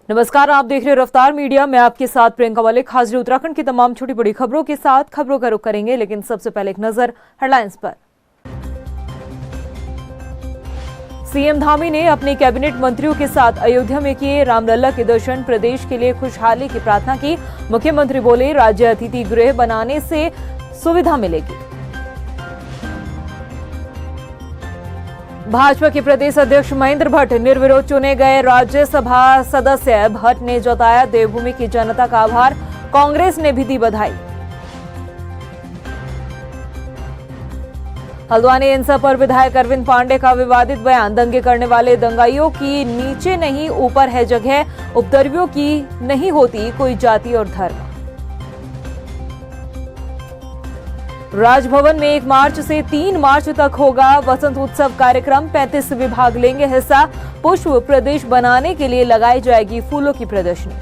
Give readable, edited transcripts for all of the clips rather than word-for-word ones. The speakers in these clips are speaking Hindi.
नमस्कार, आप देख रहे हैं रफ्तार मीडिया। मैं आपके साथ प्रियंका मलिक हाजिर उत्तराखंड की तमाम छोटी बड़ी खबरों के साथ। खबरों का रुख करेंगे, लेकिन सबसे पहले एक नजर हेडलाइंस पर। सीएम धामी ने अपने कैबिनेट मंत्रियों के साथ अयोध्या में किए रामलला के दर्शन। प्रदेश के लिए खुशहाली की प्रार्थना की। मुख्यमंत्री बोले, राज्य अतिथि गृह बनाने से सुविधा मिलेगी। भाजपा के प्रदेश अध्यक्ष महेंद्र भट्ट निर्विरोध चुने गए राज्यसभा सदस्य। भट्ट ने जताया देवभूमि की जनता का आभार। कांग्रेस ने भी दी बधाई। हल्द्वानी हिंसा पर विधायक अरविंद पांडे का विवादित बयान। दंगे करने वाले दंगाइयों की नीचे नहीं ऊपर है जगह। उपद्रवियों की नहीं होती कोई जाति और धर्म। राजभवन में 1 मार्च से 3 मार्च तक होगा वसंत उत्सव कार्यक्रम। 35 विभाग लेंगे हिस्सा। पुष्प प्रदेश बनाने के लिए लगाई जाएगी फूलों की प्रदर्शनी।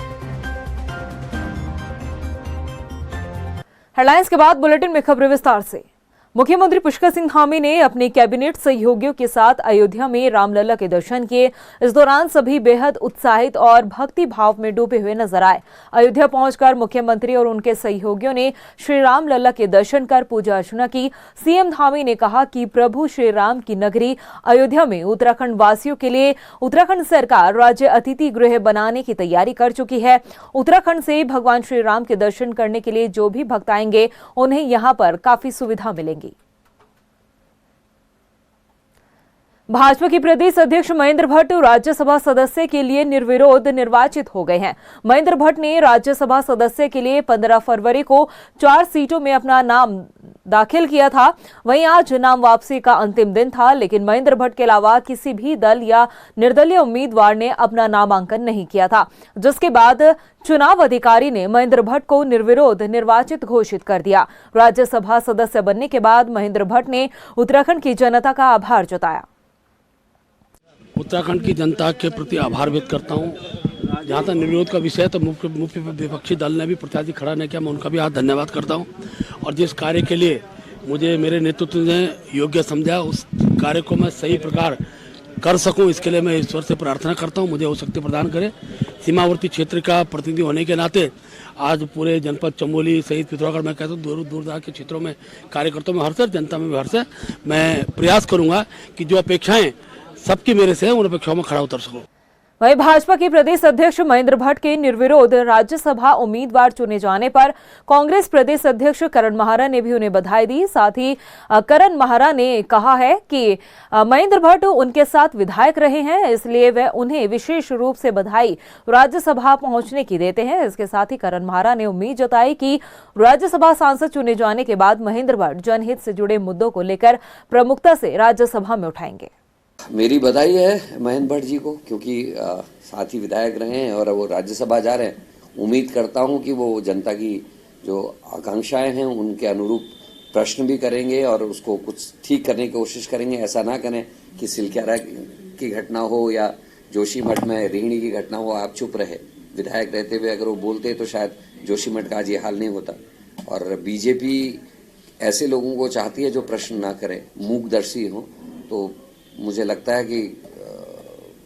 हेडलाइंस के बाद बुलेटिन में खबरें विस्तार से। मुख्यमंत्री पुष्कर सिंह धामी ने अपने कैबिनेट सहयोगियों के साथ अयोध्या में रामलला के दर्शन किए। इस दौरान सभी बेहद उत्साहित और भक्ति भाव में डूबे हुए नजर आए। अयोध्या पहुंचकर मुख्यमंत्री और उनके सहयोगियों ने श्री रामलला के दर्शन कर पूजा अर्चना की। सीएम धामी ने कहा कि प्रभु श्री राम की नगरी अयोध्या में उत्तराखंड वासियों के लिए उत्तराखंड सरकार राज्य अतिथि गृह बनाने की तैयारी कर चुकी है। उत्तराखंड से भगवान श्री राम के दर्शन करने के लिए जो भी भक्त आएंगे उन्हें यहाँ पर काफी सुविधा मिलेगी। भाजपा के प्रदेश अध्यक्ष महेंद्र भट्ट राज्यसभा सदस्य के लिए निर्विरोध निर्वाचित हो गए हैं। महेंद्र भट्ट ने राज्यसभा सदस्य के लिए 15 फरवरी को 4 सीटों में अपना नाम दाखिल किया था। वहीं आज नाम वापसी का अंतिम दिन था, लेकिन महेंद्र भट्ट के अलावा किसी भी दल या निर्दलीय उम्मीदवार ने अपना नामांकन नहीं किया था, जिसके बाद चुनाव अधिकारी ने महेंद्र भट्ट को निर्विरोध निर्वाचित घोषित कर दिया। राज्यसभा सदस्य बनने के बाद महेंद्र भट्ट ने उत्तराखंड की जनता का आभार जताया। उत्तराखंड की जनता के प्रति आभार व्यक्त करता हूँ। जहाँ तक निर्विरोध का विषय है तो मुख्य विपक्षी दल ने भी प्रत्याशी खड़ा नहीं किया, मैं उनका भी आज धन्यवाद करता हूँ। और जिस कार्य के लिए मुझे मेरे नेतृत्व ने योग्य समझा, उस कार्य को मैं सही प्रकार कर सकूं, इसके लिए मैं ईश्वर से प्रार्थना करता हूं मुझे वो शक्ति प्रदान करे। सीमावर्ती क्षेत्र का प्रतिनिधि होने के नाते आज पूरे जनपद चमोली सहित पिथौरागढ़ में कहता हूँ दूर दराज के क्षेत्रों में कार्यकर्ताओं में हर्ष है, जनता में भी हर्ष है। मैं प्रयास करूंगा कि जो अपेक्षाएं सबकी मेरे से है उन अपेक्षाओं में खड़ा उतर सकूं। वहीं भाजपा के प्रदेश अध्यक्ष महेंद्र भट्ट के निर्विरोध राज्यसभा उम्मीदवार चुने जाने पर कांग्रेस प्रदेश अध्यक्ष करण माहरा ने भी उन्हें बधाई दी। साथ ही करण माहरा ने कहा है कि महेंद्र भट्ट उनके साथ विधायक रहे हैं, इसलिए वह उन्हें विशेष रूप से बधाई राज्यसभा पहुंचने की देते हैं। इसके साथ ही करण माहरा ने उम्मीद जताई कि राज्यसभा सांसद चुने जाने के बाद महेंद्र भट्ट जनहित से जुड़े मुद्दों को लेकर प्रमुखता से राज्यसभा में उठाएंगे। मेरी बधाई है महेंद्र भट्ट जी को, क्योंकि साथ ही विधायक रहे हैं और वो राज्यसभा जा रहे हैं। उम्मीद करता हूं कि वो जनता की जो आकांक्षाएं हैं उनके अनुरूप प्रश्न भी करेंगे और उसको कुछ ठीक करने की कोशिश करेंगे। ऐसा ना करें कि सिलक्यारा की घटना हो या जोशीमठ में रेहड़ी की घटना हो, आप चुप रहे। विधायक रहते हुए अगर वो बोलते तो शायद जोशीमठ का आज ये हाल नहीं होता। और बीजेपी ऐसे लोगों को चाहती है जो प्रश्न ना करें, मूकदर्शी हो। तो मुझे लगता है कि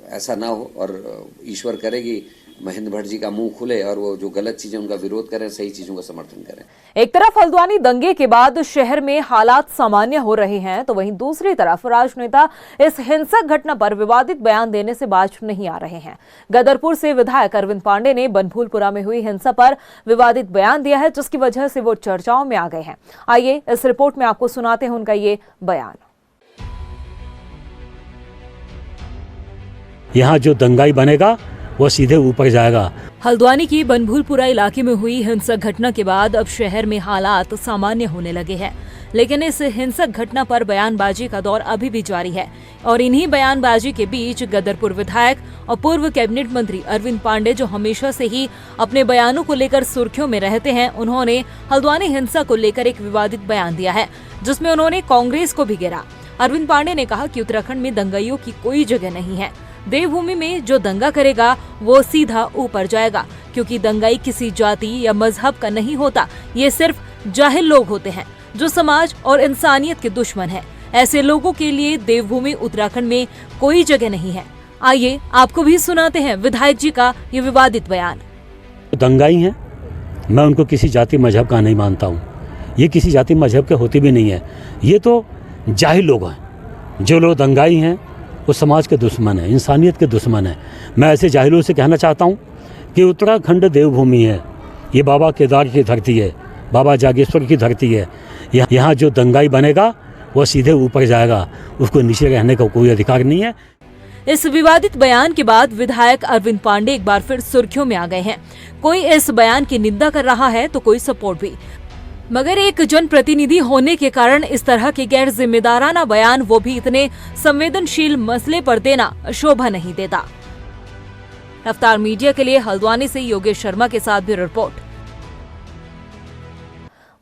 ऐसा ना हो और ईश्वर करे कि महेंद्र भट्ट जी का मुंह खुले और वो जो गलत चीजें उनका विरोध करें, सही चीजों का समर्थन करें। एक तरफ हल्द्वानी दंगे के बाद शहर में हालात सामान्य हो रहे हैं, तो वहीं दूसरी तरफ राजनेता इस हिंसक घटना पर विवादित बयान देने से बाज नहीं आ रहे हैं। गदरपुर से विधायक अरविंद पांडे ने बनभूलपुरा में हुई हिंसा पर विवादित बयान दिया है, जिसकी वजह से वो चर्चाओं में आ गए हैं। आइए इस रिपोर्ट में आपको सुनाते हैं उनका ये बयान। यहाँ जो दंगाई बनेगा वो सीधे ऊपर जाएगा। हल्द्वानी की बनभूलपुरा इलाके में हुई हिंसक घटना के बाद अब शहर में हालात सामान्य होने लगे हैं, लेकिन इस हिंसक घटना पर बयानबाजी का दौर अभी भी जारी है। और इन्हीं बयानबाजी के बीच गदरपुर विधायक और पूर्व कैबिनेट मंत्री अरविंद पांडे, जो हमेशा से ही अपने बयानों को लेकर सुर्खियों में रहते हैं, उन्होंने हल्द्वानी हिंसा को लेकर एक विवादित बयान दिया है, जिसमें उन्होंने कांग्रेस को भी घेरा। अरविंद पांडे ने कहा कि उत्तराखंड में दंगाइयों की कोई जगह नहीं है। देवभूमि में जो दंगा करेगा वो सीधा ऊपर जाएगा, क्योंकि दंगाई किसी जाति या मजहब का नहीं होता। ये सिर्फ जाहिल लोग होते हैं जो समाज और इंसानियत के दुश्मन हैं। ऐसे लोगों के लिए देवभूमि उत्तराखंड में कोई जगह नहीं है। आइए आपको भी सुनाते हैं विधायक जी का ये विवादित बयान। दंगाई हैं, मैं उनको किसी जाति मजहब का नहीं मानता हूँ। ये किसी जाति मजहब के होते भी नहीं है। ये तो जाहिल लोग हैं। जो लोग दंगाई हैं वो समाज के दुश्मन हैं, इंसानियत के दुश्मन हैं। मैं ऐसे जाहिलों से कहना चाहता हूँ कि उत्तराखंड देवभूमि है, ये बाबा केदार की धरती है, बाबा जागेश्वर की धरती है। यहाँ जो दंगाई बनेगा वो सीधे ऊपर जाएगा, उसको नीचे रहने का कोई अधिकार नहीं है। इस विवादित बयान के बाद विधायक अरविंद पांडे एक बार फिर सुर्खियों में आ गए हैं। कोई इस बयान की निंदा कर रहा है तो कोई सपोर्ट भी, मगर एक जनप्रतिनिधि होने के कारण इस तरह के गैर जिम्मेदाराना बयान, वो भी इतने संवेदनशील मसले पर देना शोभा नहीं देता। रफ्तार मीडिया के लिए हल्द्वानी से योगेश शर्मा के साथ भी रिपोर्ट।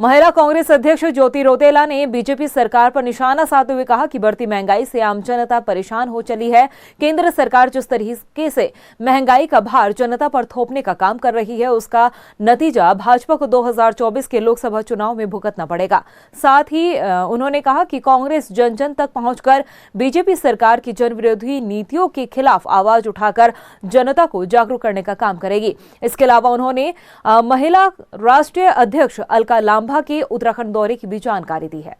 महिला कांग्रेस अध्यक्ष ज्योति रौतेला ने बीजेपी सरकार पर निशाना साधते हुए कहा कि बढ़ती महंगाई से आम जनता परेशान हो चली है। केंद्र सरकार जिस तरीके से महंगाई का भार जनता पर थोपने का काम कर रही है, उसका नतीजा भाजपा को 2024 के लोकसभा चुनाव में भुगतना पड़ेगा। साथ ही उन्होंने कहा कि कांग्रेस जन जन तक पहुंचकर बीजेपी सरकार की जनविरोधी नीतियों के खिलाफ आवाज उठाकर जनता को जागरूक करने का काम करेगी। इसके अलावा उन्होंने महिला राष्ट्रीय अध्यक्ष अलका लांबा के उत्तराखंड दौरे की भी जानकारी दी है।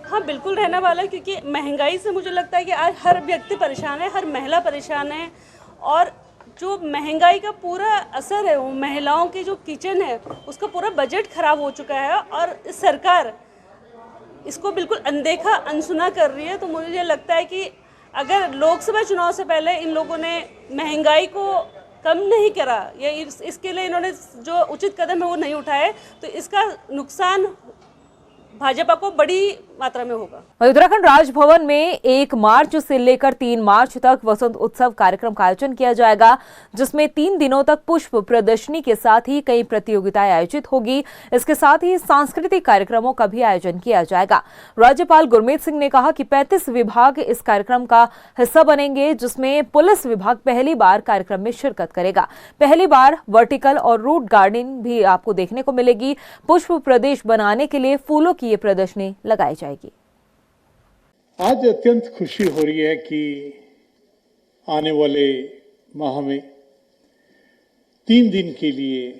हाँ, बिल्कुल रहने वाला है, क्योंकि महंगाई से मुझे लगता है कि आज हर व्यक्ति परेशान है, हर महिला परेशान है। और जो महंगाई का पूरा असर है, वो महिलाओं की जो किचन है उसका पूरा बजट खराब हो चुका है और सरकार इसको बिल्कुल अनदेखा अनसुना कर रही है। तो मुझे लगता है कि अगर लोकसभा चुनाव से पहले इन लोगों ने महंगाई को कम नहीं करा या इसके लिए इन्होंने जो उचित कदम है वो नहीं उठाए, तो इसका नुकसान भाजपा को बड़ी मात्रा में होगा। उत्तराखंड राजभवन में 1 मार्च से लेकर 3 मार्च तक वसंत उत्सव कार्यक्रम का आयोजन किया जाएगा, जिसमें 3 दिनों तक पुष्प प्रदर्शनी के साथ ही कई प्रतियोगिताएं आयोजित होगी। इसके साथ ही सांस्कृतिक कार्यक्रमों का भी आयोजन किया जाएगा। राज्यपाल गुरमीत सिंह ने कहा कि 35 विभाग इस कार्यक्रम का हिस्सा बनेंगे, जिसमें पुलिस विभाग पहली बार कार्यक्रम में शिरकत करेगा। पहली बार वर्टिकल और रूट गार्डनिंग भी आपको देखने को मिलेगी। पुष्प प्रदेश बनाने के लिए फूलों की ये प्रदर्शनी लगाई जाएगी। आज अत्यंत खुशी हो रही है कि आने वाले माह में 3 दिन के लिए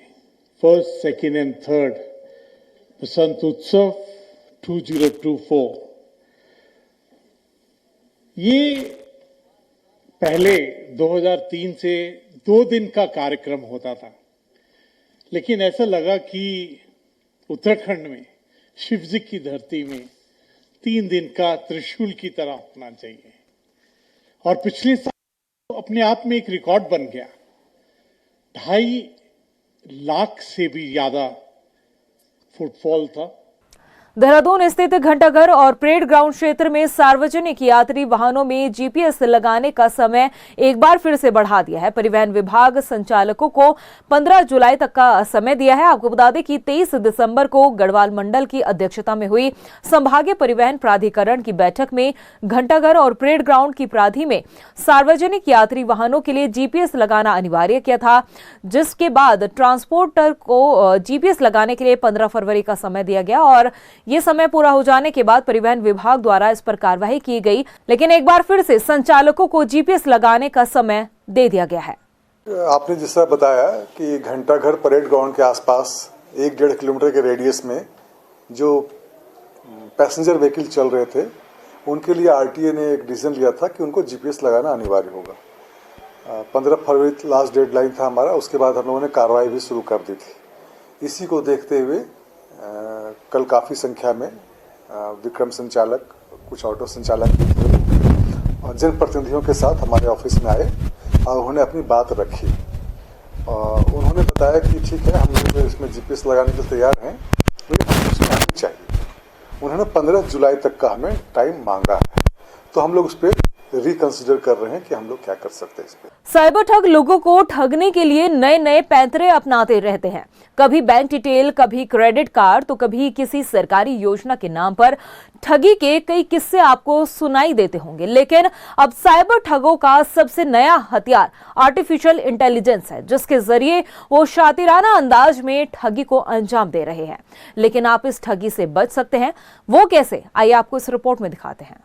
1st, 2nd and 3rd बसंत उत्सव 2024, ये पहले 2003 से 2 दिन का कार्यक्रम होता था, लेकिन ऐसा लगा कि उत्तराखंड में शिव जी की धरती में 3 दिन का त्रिशूल की तरह होना चाहिए। और पिछले साल अपने आप में एक रिकॉर्ड बन गया। 2.5 लाख से भी ज्यादा फुटफॉल था। देहरादून स्थित घंटाघर और परेड ग्राउंड क्षेत्र में सार्वजनिक यात्री वाहनों में जीपीएस लगाने का समय एक बार फिर से बढ़ा दिया है। परिवहन विभाग संचालकों को 15 जुलाई तक का समय दिया है। आपको बता दें कि 23 दिसंबर को गढ़वाल मंडल की अध्यक्षता में हुई संभागीय परिवहन प्राधिकरण की बैठक में घंटाघर और परेड ग्राउंड की प्राधि में सार्वजनिक यात्री वाहनों के लिए जीपीएस लगाना अनिवार्य किया था, जिसके बाद ट्रांसपोर्टर को जीपीएस लगाने के लिए 15 फरवरी का समय दिया गया और ये समय पूरा हो जाने के बाद परिवहन विभाग द्वारा इस पर कार्रवाई की गई, लेकिन एक बार फिर से संचालकों को जीपीएस लगाने का समय दे दिया गया है। आपने जिस तरह बताया कि घंटाघर परेड ग्राउंड के आसपास 1-1.5 किलोमीटर के रेडियस में जो पैसेंजर व्हीकल चल रहे थे, उनके लिए आरटीए ने एक डिसीजन लिया था कि उनको जीपीएस लगाना अनिवार्य होगा। 15 फरवरी लास्ट डेडलाइन था हमारा, उसके बाद हम लोगों ने कार्रवाई भी शुरू कर दी थी। इसी को देखते हुए कल काफ़ी संख्या में विक्रम संचालक, कुछ ऑटो संचालक भी थे और जनप्रतिनिधियों के साथ हमारे ऑफिस में आए और उन्होंने अपनी बात रखी। उन्होंने बताया कि ठीक है, हम लोग इसमें जीपीएस लगाने के लिए तैयार हैं, लेकिन हमें कुछ टाइम चाहिए। उन्होंने 15 जुलाई तक का हमें टाइम मांगा है, तो हम लोग उस पर रिकंसिडर कर रहे हैं कि हम लोग क्या कर सकते हैं इस पे। साइबर ठग लोगों को ठगने के लिए नए नए पैंतरे अपनाते रहते हैं। कभी बैंक डिटेल, कभी क्रेडिट कार्ड, तो कभी किसी सरकारी योजना के नाम पर ठगी के कई किस्से आपको सुनाई देते होंगे। लेकिन अब साइबर ठगों का सबसे नया हथियार आर्टिफिशियल इंटेलिजेंस है, जिसके जरिए वो शातिराना अंदाज में ठगी को अंजाम दे रहे हैं। लेकिन आप इस ठगी से बच सकते हैं, वो कैसे? आइए आपको इस रिपोर्ट में दिखाते हैं।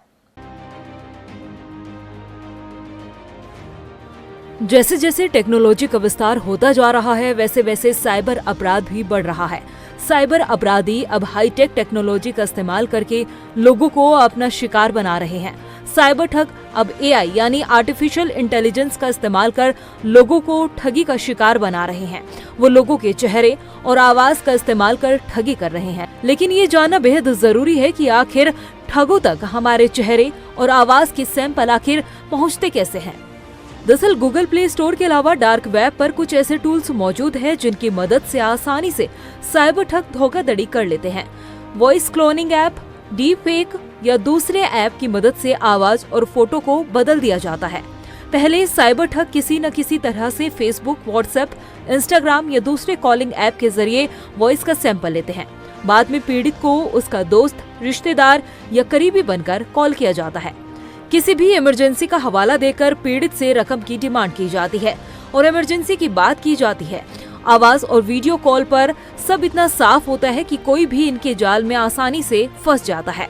जैसे जैसे टेक्नोलॉजी का विस्तार होता जा रहा है वैसे वैसे साइबर अपराध भी बढ़ रहा है। साइबर अपराधी अब हाईटेक टेक्नोलॉजी का इस्तेमाल करके लोगों को अपना शिकार बना रहे हैं। साइबर ठग अब एआई यानी आर्टिफिशियल इंटेलिजेंस का इस्तेमाल कर लोगों को ठगी का शिकार बना रहे हैं। वो लोगों के चेहरे और आवाज का इस्तेमाल कर ठगी कर रहे हैं। लेकिन ये जानना बेहद जरूरी है कि आखिर ठगों तक हमारे चेहरे और आवाज के सैंपल आखिर पहुंचते कैसे हैं। दरअसल गूगल प्ले स्टोर के अलावा डार्क वेब पर कुछ ऐसे टूल्स मौजूद हैं जिनकी मदद से आसानी से साइबर ठग धोखाधड़ी कर लेते हैं। Voice cloning app, deep fake या दूसरे ऐप की मदद से आवाज और फोटो को बदल दिया जाता है। पहले साइबर ठग किसी न किसी तरह से फेसबुक, व्हाट्सएप, इंस्टाग्राम या दूसरे कॉलिंग ऐप के जरिए वॉइस का सैंपल लेते हैं। बाद में पीड़ित को उसका दोस्त, रिश्तेदार या करीबी बनकर कॉल किया जाता है। किसी भी इमरजेंसी का हवाला देकर पीड़ित से रकम की डिमांड की जाती है और इमरजेंसी की बात की जाती है। आवाज और वीडियो कॉल पर सब इतना साफ होता है कि कोई भी इनके जाल में आसानी से फंस जाता है।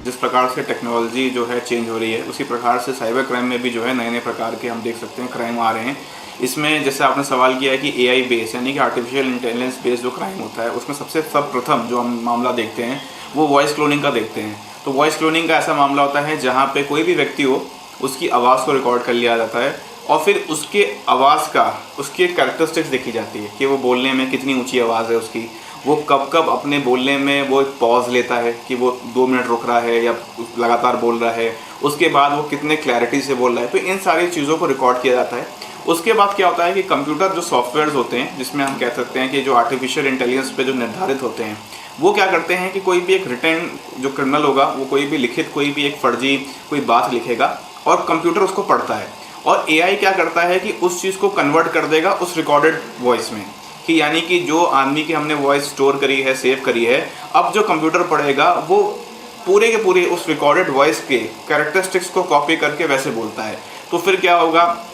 जिस प्रकार से टेक्नोलॉजी जो है चेंज हो रही है उसी प्रकार से साइबर क्राइम में भी जो है नए नए प्रकार के हम देख सकते हैं क्राइम आ रहे हैं। इसमें जैसे आपने सवाल किया है कि एआई बेस यानी कि आर्टिफिशियल इंटेलिजेंस बेस्ड जो क्राइम होता है उसमें सबसे सर्वप्रथम जो हम मामला देखते हैं वो वॉइस क्लोनिंग का देखते हैं। तो वॉइस क्लोनिंग का ऐसा मामला होता है जहाँ पे कोई भी व्यक्ति हो उसकी आवाज़ को रिकॉर्ड कर लिया जाता है और फिर उसके आवाज़ का उसकी कैरेक्टरिस्टिक्स देखी जाती है कि वो बोलने में कितनी ऊंची आवाज़ है उसकी, वो कब कब अपने बोलने में वो एक पॉज लेता है कि वो 2 मिनट रुक रहा है या लगातार बोल रहा है, उसके बाद वो कितने क्लैरिटी से बोल रहा है। तो इन सारी चीज़ों को रिकॉर्ड किया जाता है। उसके बाद क्या होता है कि कंप्यूटर जो सॉफ्टवेयर्स होते हैं जिसमें हम कह सकते हैं कि जो आर्टिफिशियल इंटेलिजेंस पे जो निर्धारित होते हैं वो क्या करते हैं कि कोई भी एक रिटर्न जो क्रिमिनल होगा वो कोई भी लिखित कोई भी एक फर्जी कोई बात लिखेगा और कंप्यूटर उसको पढ़ता है और एआई क्या करता है कि उस चीज़ को कन्वर्ट कर देगा उस रिकॉर्डेड वॉइस में, कि यानी कि जो आदमी की हमने वॉइस स्टोर करी है, सेव करी है, अब जो कंप्यूटर पढ़ेगा वो पूरे के पूरे उस रिकॉर्डेड वॉइस के कैरेक्टरिस्टिक्स को कॉपी करके वैसे बोलता है। तो फिर क्या होगा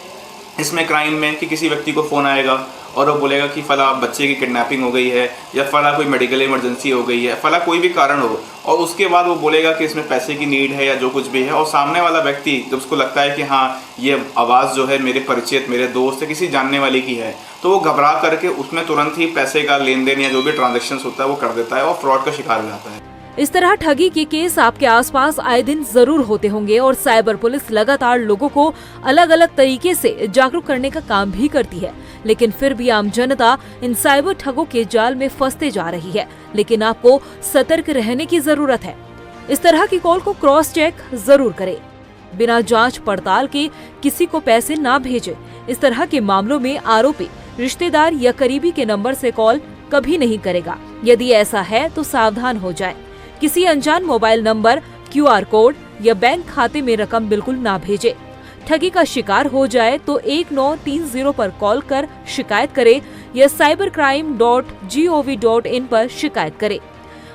इसमें क्राइम में कि किसी व्यक्ति को फ़ोन आएगा और वो बोलेगा कि फला बच्चे की किडनैपिंग हो गई है या फला कोई मेडिकल इमरजेंसी हो गई है, फला कोई भी कारण हो, और उसके बाद वो बोलेगा कि इसमें पैसे की नीड है या जो कुछ भी है, और सामने वाला व्यक्ति जब उसको लगता है कि हाँ ये आवाज़ जो है मेरे परिचित, मेरे दोस्त या किसी जानने वाले की है, तो वो घबरा करके उसमें तुरंत ही पैसे का लेन देन या जो भी ट्रांजेक्शन होता है वो कर देता है और फ्रॉड का शिकार हो जाता है। इस तरह ठगी के केस आपके आसपास आए दिन जरूर होते होंगे और साइबर पुलिस लगातार लोगों को अलग अलग तरीके से जागरूक करने का काम भी करती है। लेकिन फिर भी आम जनता इन साइबर ठगों के जाल में फंसते जा रही है। लेकिन आपको सतर्क रहने की जरूरत है। इस तरह की कॉल को क्रॉस चेक जरूर करें। बिना जांच पड़ताल के किसी को पैसे ना भेजें। इस तरह के मामलों में आरोपी रिश्तेदार या करीबी के नंबर से कॉल कभी नहीं करेगा। यदि ऐसा है तो सावधान हो जाए। किसी अनजान मोबाइल नंबर, क्यूआर कोड या बैंक खाते में रकम बिल्कुल ना भेजे। ठगी का शिकार हो जाए तो 1930 पर कॉल कर शिकायत करें या cybercrime.gov.in पर शिकायत करें।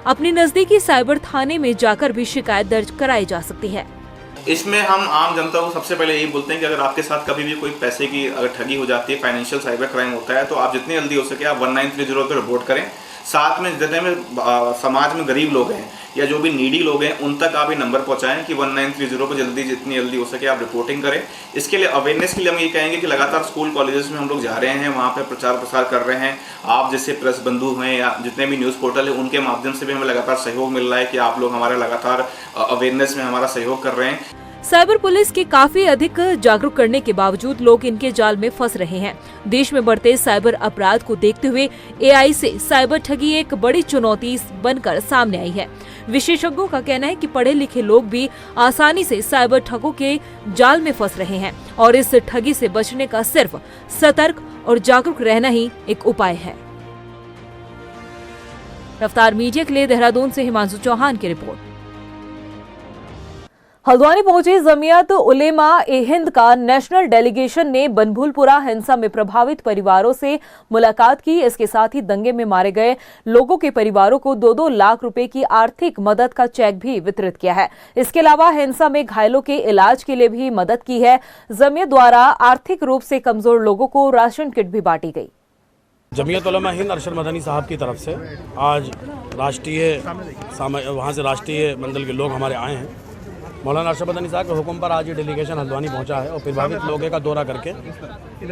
अपने नजदीकी साइबर थाने में जाकर भी शिकायत दर्ज कराई जा सकती है। इसमें हम आम जनता को सबसे पहले यही बोलते हैं कि अगर आपके साथ कभी भी कोई पैसे की अगर ठगी हो जाती है, फाइनेंशियल साइबर क्राइम होता है, तो आप जितनी जल्दी हो सके आप 1930 पर रिपोर्ट करें। साथ में जितने में समाज में गरीब लोग हैं या जो भी नीडी लोग हैं उन तक आप ये नंबर पहुंचाएं कि 1930 पर जितनी जल्दी हो सके आप रिपोर्टिंग करें। इसके लिए अवेयरनेस के लिए हम ये कहेंगे कि लगातार स्कूल कॉलेजेस में हम लोग जा रहे हैं, वहाँ पे प्रचार प्रसार कर रहे हैं। आप जैसे प्रेस बंधु हैं या जितने भी न्यूज़ पोर्टल है उनके माध्यम से भी हमें लगातार सहयोग मिल रहा है कि आप लोग हमारे लगातार अवेयरनेस में हमारा सहयोग कर रहे हैं। साइबर पुलिस के काफी अधिक जागरूक करने के बावजूद लोग इनके जाल में फंस रहे हैं। देश में बढ़ते साइबर अपराध को देखते हुए एआई से साइबर ठगी एक बड़ी चुनौती बनकर सामने आई है। विशेषज्ञों का कहना है कि पढ़े लिखे लोग भी आसानी से साइबर ठगों के जाल में फंस रहे हैं और इस ठगी से बचने का सिर्फ सतर्क और जागरूक रहना ही एक उपाय है। रफ्तार मीडिया के लिए देहरादून से हिमांशु चौहान की रिपोर्ट। हल्द्वानी पहुंची जमीयत उलेमा ए हिंद का नेशनल डेलीगेशन ने बनभूलपुरा हिंसा में प्रभावित परिवारों से मुलाकात की। इसके साथ ही दंगे में मारे गए लोगों के परिवारों को 2-2 लाख रुपए की आर्थिक मदद का चेक भी वितरित किया है। इसके अलावा हिंसा में घायलों के इलाज के लिए भी मदद की है। जमीयत द्वारा आर्थिक रूप से कमजोर लोगों को राशन किट भी बांटी गई। जमीयत उलमा हिंद अरशद मदनी साहब की तरफ से आज वहाँ से राष्ट्रीय मंडल के लोग हमारे आए हैं मौलाना अरशद अली साहब के हुक्म पर आज ये डेलीगेशन हल्द्वानी पहुंचा है और प्रभावित लोगों का दौरा करके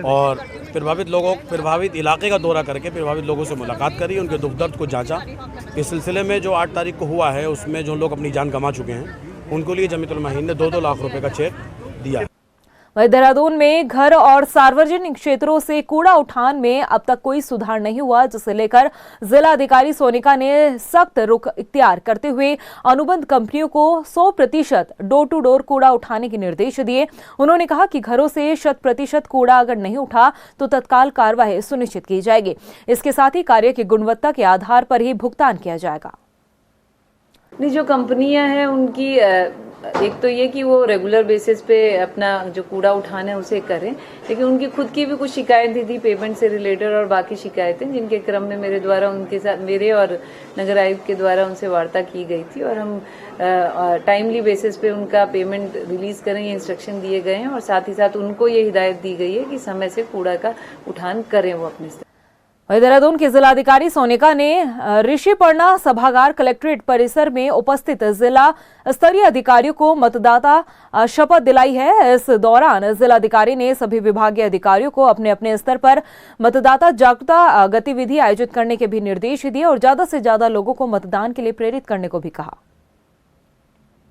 और प्रभावित इलाके का दौरा करके प्रभावित लोगों से मुलाकात करी, उनके दुख दर्द को जांचा। इस सिलसिले में जो 8 तारीख को हुआ है उसमें जो लोग अपनी जान गंवा चुके हैं उनको लिए जमीयत उलमा हिंद ने 2-2 लाख रुपए का चेक दिया। वहीं देहरादून में घर और सार्वजनिक क्षेत्रों से कूड़ा उठान में अब तक कोई सुधार नहीं हुआ, जिसे लेकर जिला अधिकारी सोनिका ने सख्त रुख इख्तियार करते हुए अनुबंध कंपनियों को 100% डोर टू डोर कूड़ा उठाने के निर्देश दिए। उन्होंने कहा कि घरों से 100% कूड़ा अगर नहीं उठा तो तत्काल कार्रवाई सुनिश्चित की जाएगी। इसके साथ ही कार्य की गुणवत्ता के आधार पर ही भुगतान किया जाएगा। जो कंपनियां हैं उनकी एक तो ये कि वो रेगुलर बेसिस पे अपना जो कूड़ा उठाना है उसे करें, लेकिन उनकी खुद की भी कुछ शिकायतें थी पेमेंट से रिलेटेड और बाकी शिकायतें, जिनके क्रम में मेरे द्वारा उनके साथ मेरे और नगर आयुक्त के द्वारा उनसे वार्ता की गई थी और हम टाइमली बेसिस पे उनका पेमेंट रिलीज करें ये इंस्ट्रक्शन दिए गए हैं और साथ ही साथ उनको ये हिदायत दी गई है कि समय से कूड़ा का उठान करें वो अपने से। वहीं देहरादून के जिलाधिकारी सोनिका ने ऋषिपर्णा सभागार कलेक्ट्रेट परिसर में उपस्थित जिला स्तरीय अधिकारियों को मतदाता शपथ दिलाई है। इस दौरान जिलाधिकारी ने सभी विभागीय अधिकारियों को अपने अपने स्तर पर मतदाता जागरूकता गतिविधि आयोजित करने के भी निर्देश दिए और ज्यादा से ज्यादा लोगों को मतदान के लिए प्रेरित करने को भी कहा।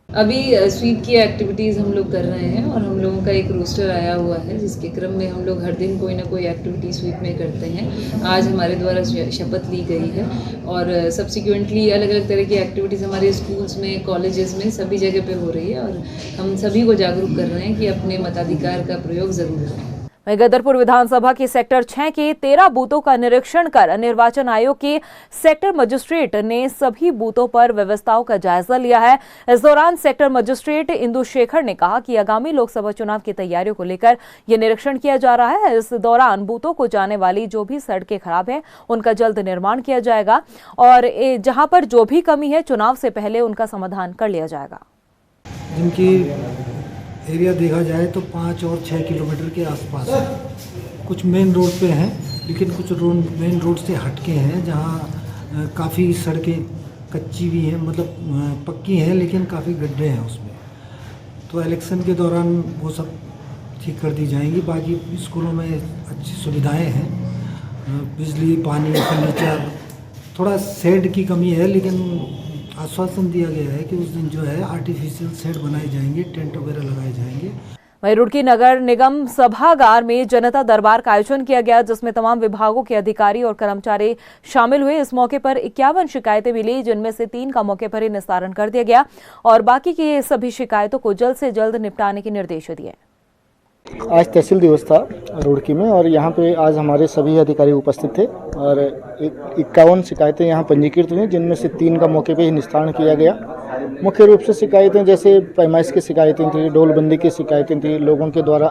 अभी स्वीप की एक्टिविटीज़ हम लोग कर रहे हैं और हम लोगों का एक रोस्टर आया हुआ है जिसके क्रम में हम लोग हर दिन कोई ना कोई एक्टिविटी स्वीप में करते हैं। आज हमारे द्वारा शपथ ली गई है और सब्सिक्वेंटली अलग अलग तरह की एक्टिविटीज़ हमारे स्कूल्स में, कॉलेजेस में, सभी जगह पे हो रही है और हम सभी को जागरूक कर रहे हैं कि अपने मताधिकार का प्रयोग ज़रूर करें। वहीं गदरपुर विधानसभा के सेक्टर 6 के 13 बूथों का निरीक्षण कर निर्वाचन आयोग के सेक्टर मजिस्ट्रेट ने सभी बूथों पर व्यवस्थाओं का जायजा लिया है। इस दौरान सेक्टर मजिस्ट्रेट इंदु शेखर ने कहा कि आगामी लोकसभा चुनाव की तैयारियों को लेकर यह निरीक्षण किया जा रहा है। इस दौरान बूथों को जाने वाली जो भी सड़कें खराब है उनका जल्द निर्माण किया जाएगा और जहां पर जो भी कमी है चुनाव से पहले उनका समाधान कर लिया जाएगा। जिनकी एरिया देखा जाए तो 5 और 6 किलोमीटर के आसपास है। कुछ मेन रोड पे हैं लेकिन कुछ मेन रोड से हटके हैं जहाँ काफ़ी सड़कें कच्ची भी हैं, मतलब पक्की हैं लेकिन काफ़ी गड्ढे हैं उसमें। तो इलेक्शन के दौरान वो सब ठीक कर दी जाएंगी। बाकी स्कूलों में अच्छी सुविधाएं हैं, बिजली, पानी, फर्नीचर। थोड़ा शेड की कमी है लेकिन आश्वासन दिया गया है कि उस दिन जो है आर्टिफिशियल शेड बनाए जाएंगे, टेंट वगैरह लगाए जाएंगे। वहीं रुड़की नगर निगम सभागार में जनता दरबार का आयोजन किया गया जिसमें तमाम विभागों के अधिकारी और कर्मचारी शामिल हुए। इस मौके पर 51 शिकायतें मिली जिनमें से 3 का मौके पर ही निस्तारण कर दिया गया और बाकी की सभी शिकायतों को जल्द से जल्द निपटाने के निर्देश दिए। आज तहसील दिवस था रुड़की में और यहाँ पे आज हमारे सभी अधिकारी उपस्थित थे और 51 शिकायतें यहाँ पंजीकृत हुई जिनमें से 3 का मौके पे ही निस्तारण किया गया। मुख्य रूप से शिकायतें जैसे पैमाइश की शिकायतें थी, डोलबंदी की शिकायतें थी, लोगों के द्वारा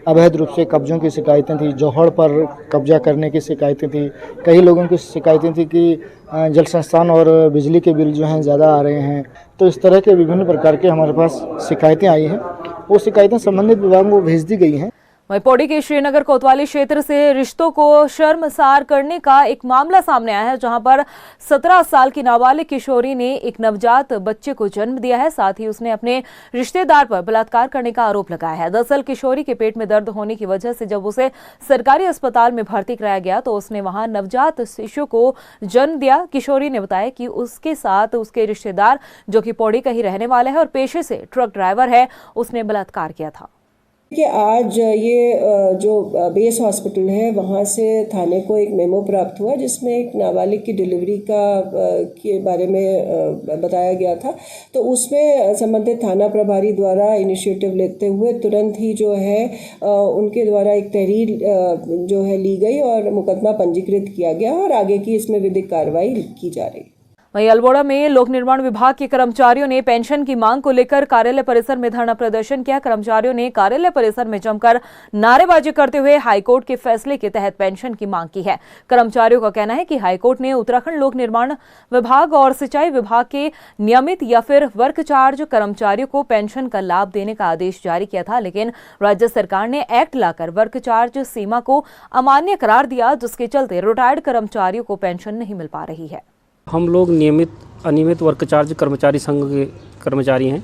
अवैध रूप से कब्जों की शिकायतें थी, जोहड़ पर कब्जा करने की शिकायतें थी। कई लोगों की शिकायतें थी कि जल संस्थान और बिजली के बिल जो हैं ज़्यादा आ रहे हैं। तो इस तरह के विभिन्न प्रकार के हमारे पास शिकायतें आई हैं, वो शिकायतें संबंधित विभागों को भेज दी गई हैं। वहीं पौड़ी के श्रीनगर कोतवाली क्षेत्र से रिश्तों को शर्मसार करने का एक मामला सामने आया है जहां पर 17 साल की नाबालिग किशोरी ने एक नवजात बच्चे को जन्म दिया है। साथ ही उसने अपने रिश्तेदार पर बलात्कार करने का आरोप लगाया है। दरअसल किशोरी के पेट में दर्द होने की वजह से जब उसे सरकारी अस्पताल में भर्ती कराया गया तो उसने वहां नवजात शिशु को जन्म दिया। किशोरी ने बताया कि उसके साथ उसके रिश्तेदार जो कि पौड़ी का ही रहने वाला है और पेशे से ट्रक ड्राइवर है, उसने बलात्कार किया था। कि आज ये जो बेस हॉस्पिटल है वहाँ से थाने को एक मेमो प्राप्त हुआ जिसमें एक नाबालिग की डिलीवरी के बारे में बताया गया था। तो उसमें संबंधित थाना प्रभारी द्वारा इनिशिएटिव लेते हुए तुरंत ही जो है उनके द्वारा एक तहरीर जो है ली गई और मुकदमा पंजीकृत किया गया और आगे की इसमें विधिक कार्रवाई की जा रही। वहीं अल्मोड़ा में लोक निर्माण विभाग के कर्मचारियों ने पेंशन की मांग को लेकर कार्यालय परिसर में धरना प्रदर्शन किया। कर्मचारियों ने कार्यालय परिसर में जमकर नारेबाजी करते हुए हाईकोर्ट के फैसले के तहत पेंशन की मांग की है। कर्मचारियों का कहना है कि हाईकोर्ट ने उत्तराखंड लोक निर्माण विभाग और सिंचाई विभाग के नियमित या फिर वर्क चार्ज कर्मचारियों को पेंशन का लाभ देने का आदेश जारी किया था, लेकिन राज्य सरकार ने एक्ट लाकर वर्क चार्ज सीमा को अमान्य करार दिया, जिसके चलते रिटायर्ड कर्मचारियों को पेंशन नहीं मिल पा रही है। हम लोग नियमित अनियमित वर्क चार्ज कर्मचारी संघ के कर्मचारी हैं,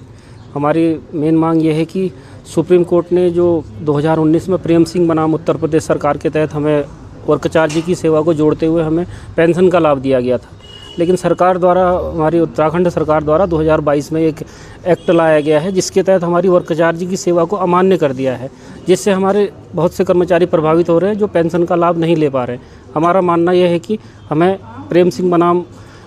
हमारी मेन मांग ये है कि सुप्रीम कोर्ट ने जो 2019 में प्रेम सिंह बनाम उत्तर प्रदेश सरकार के तहत हमें वर्कचार्य की सेवा को जोड़ते हुए हमें पेंशन का लाभ दिया गया था, लेकिन सरकार द्वारा, हमारी उत्तराखंड सरकार द्वारा 2022 में एक एक्ट लाया गया है जिसके तहत हमारी वर्कचार्य की सेवा को अमान्य कर दिया है, जिससे हमारे बहुत से कर्मचारी प्रभावित हो रहे हैं जो पेंशन का लाभ नहीं ले पा रहे हैं। हमारा मानना यह है कि हमें प्रेम सिंह बनाम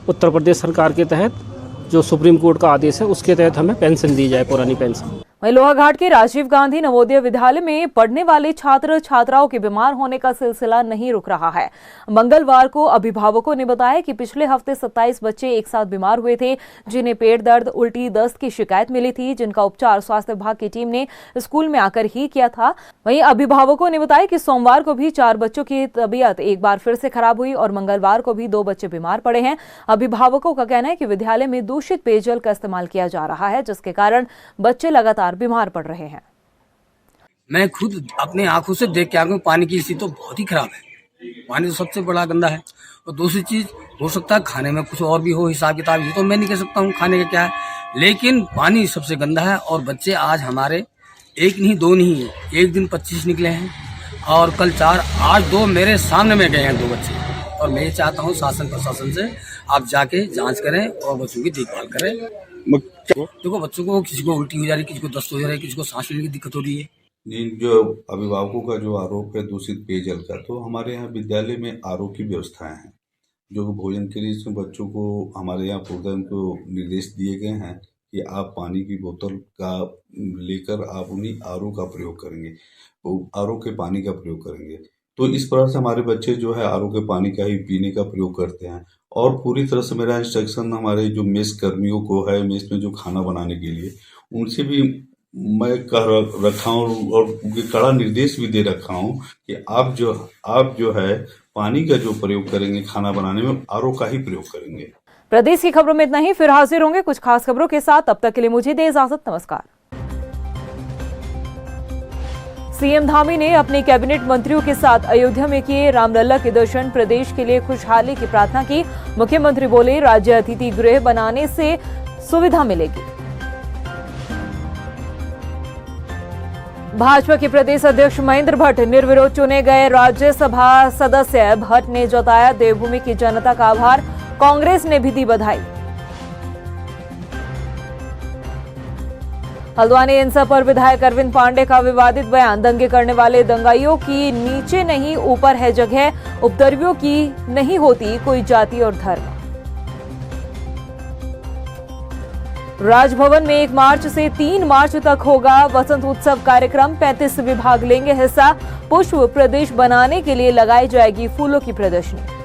उत्तर प्रदेश सरकार के तहत जो सुप्रीम कोर्ट का आदेश है उसके तहत हमें पेंशन दी जाए, पुरानी पेंशन। वहीं लोहाघाट के राजीव गांधी नवोदय विद्यालय में पढ़ने वाले छात्र छात्राओं के बीमार होने का सिलसिला नहीं रुक रहा है। मंगलवार को अभिभावकों ने बताया कि पिछले हफ्ते 27 बच्चे एक साथ बीमार हुए थे, जिन्हें पेट दर्द, उल्टी, दस्त की शिकायत मिली थी, जिनका उपचार स्वास्थ्य विभाग की टीम ने स्कूल में आकर ही किया था। वहीं अभिभावकों ने बताया कि सोमवार को भी 4 बच्चों की तबीयत एक बार फिर से खराब हुई और मंगलवार को भी 2 बच्चे बीमार पड़े हैं। अभिभावकों का कहना है कि विद्यालय में दूषित पेयजल का इस्तेमाल किया जा रहा है, जिसके कारण बच्चे लगातार बीमार पड़ रहे हैं। मैं खुद अपने आंखों से देख के आ गया, पानी की स्थिति तो बहुत ही खराब है। पानी तो सबसे बड़ा गंदा है। और दूसरी चीज, हो सकता है खाने में कुछ और भी हो, हिसाब किताब ये तो मैं नहीं कह सकता हूँ खाने का क्या है, लेकिन पानी सबसे गंदा है। और बच्चे आज हमारे एक नहीं 2 नहीं है, एक दिन 25 निकले हैं और कल 4, आज 2 मेरे सामने में गए हैं 2 बच्चे। और मैं ये चाहता हूँ शासन प्रशासन से आप जाके जांच करें और बच्चों की देखभाल करें। देखो बच्चों को किसी को उल्टी हो जा रही है, किसी को दस्त हो जा रही है, किसी को सांस लेने की दिक्कत हो रही है। जो अभिभावकों का जो आरोप है दूषित पेयजल का, तो हमारे यहाँ विद्यालय में आरओ की व्यवस्थाएं हैं। जो भोजन के लिए इसमें बच्चों को हमारे यहाँ प्रोग्राम को निर्देश दिए गए हैं कि आप पानी की बोतल का लेकर आप उन्हीं आरओ का प्रयोग करेंगे, आरओ के पानी का प्रयोग करेंगे। तो इस प्रकार से हमारे बच्चे जो है आरओ के पानी का ही पीने का प्रयोग करते हैं। और पूरी तरह से मेरा इंस्ट्रक्शन हमारे जो मेस कर्मियों को है, मेस में जो खाना बनाने के लिए, उनसे भी मैं कह रखा हूँ और कड़ा निर्देश भी दे रखा हूँ कि आप जो है पानी का जो प्रयोग करेंगे खाना बनाने में, आरओ का ही प्रयोग करेंगे। प्रदेश की खबरों में इतना ही, फिर हाजिर होंगे कुछ खास खबरों के साथ। तब तक के लिए मुझे दे इजाजत, नमस्कार। सीएम धामी ने अपने कैबिनेट मंत्रियों के साथ अयोध्या में किए रामलला के दर्शन, प्रदेश के लिए खुशहाली की प्रार्थना की। मुख्यमंत्री बोले, राज्य अतिथि गृह बनाने से सुविधा मिलेगी। भाजपा के प्रदेश अध्यक्ष महेंद्र भट्ट निर्विरोध चुने गए राज्यसभा सदस्य। भट्ट ने जताया देवभूमि की जनता का आभार, कांग्रेस ने भी दी बधाई। हल्द्वानी हिंसा पर विधायक अरविंद पांडे का विवादित बयान, दंगे करने वाले दंगाइयों की नीचे नहीं ऊपर है जगह, उपद्रवियों की नहीं होती कोई जाति और धर्म। राजभवन में 1 मार्च से 3 मार्च तक होगा वसंत उत्सव कार्यक्रम, 35 विभाग लेंगे हिस्सा। पुष्प प्रदेश बनाने के लिए लगाई जाएगी फूलों की प्रदर्शनी।